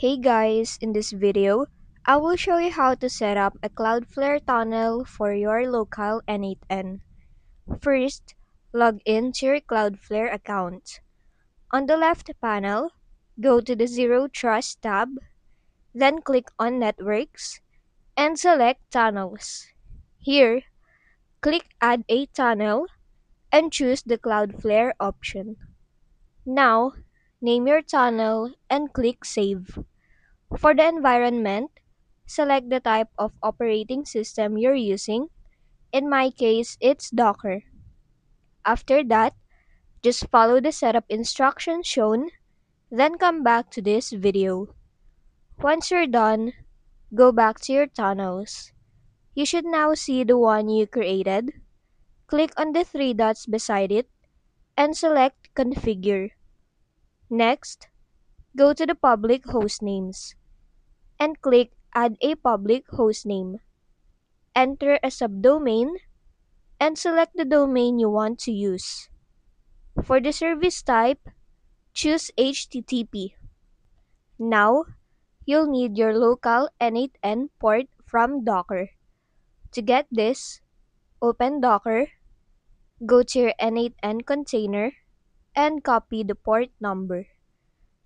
Hey guys, in this video, I will show you how to set up a Cloudflare tunnel for your local N8N. First, log in to your Cloudflare account. On the left panel, go to the Zero Trust tab, then click on Networks, and select Tunnels. Here, click Add a Tunnel, and choose the Cloudflare option. Now, name your tunnel and click Save. For the environment, select the type of operating system you're using. In my case, it's Docker. After that, just follow the setup instructions shown, then come back to this video. Once you're done, go back to your tunnels. You should now see the one you created. Click on the three dots beside it and select Configure. Next, go to the public host names and click Add a public hostname. Enter a subdomain and select the domain you want to use. For the service type, choose HTTP. Now, you'll need your local N8N port from Docker. To get this, open Docker, go to your N8N container, and copy the port number.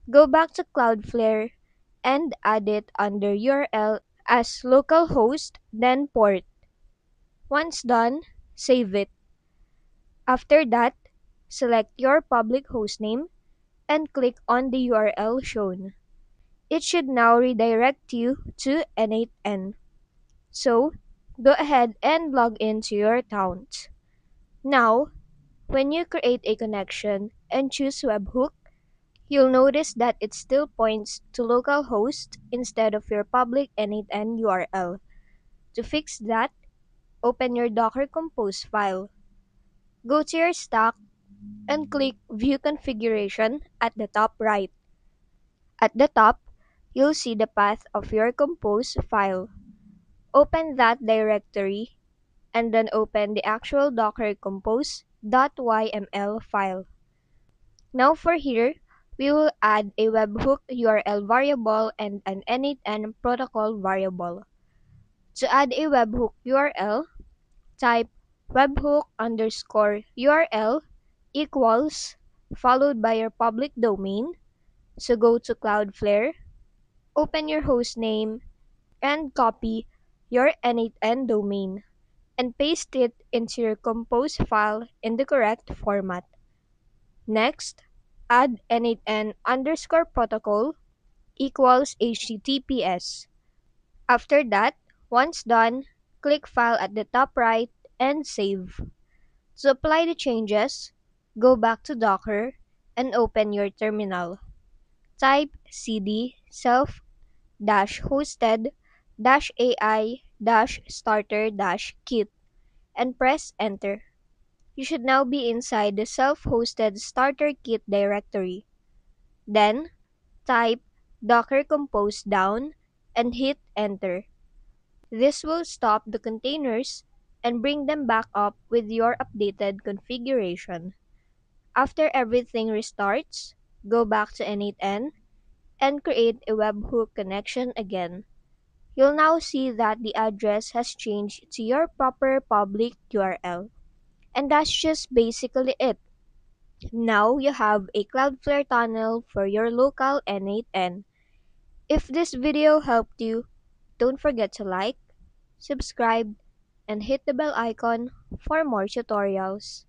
Go back to Cloudflare and add it under URL as localhost, then port. Once done, save it. After that, select your public hostname and click on the URL shown. It should now redirect you to N8N. So, go ahead and log into your account. Now, when you create a connection and choose webhook, you'll notice that it still points to localhost instead of your public N8N URL. To fix that, open your Docker Compose file. Go to your stack and click View Configuration at the top right. At the top, you'll see the path of your Compose file. Open that directory and then open the actual Docker compose.yml file. Now for here, we will add a webhook URL variable and an N8N protocol variable. To add a webhook URL, type webhook_URL equals followed by your public domain. So go to Cloudflare, open your hostname, and copy your N8N domain and paste it into your compose file in the correct format. Next, add N8N_protocol equals HTTPS. After that, once done, click File at the top right and save. To apply the changes, go back to Docker and open your terminal. Type cd self-hosted-ai-starter-kit and press enter. You should now be inside the self-hosted starter kit directory. Then, type docker compose down and hit enter. This will stop the containers and bring them back up with your updated configuration. After everything restarts, go back to N8N and create a webhook connection again. You'll now see that the address has changed to your proper public URL. And that's just basically it. Now you have a Cloudflare tunnel for your local N8N. If this video helped you, don't forget to like, subscribe, and hit the bell icon for more tutorials.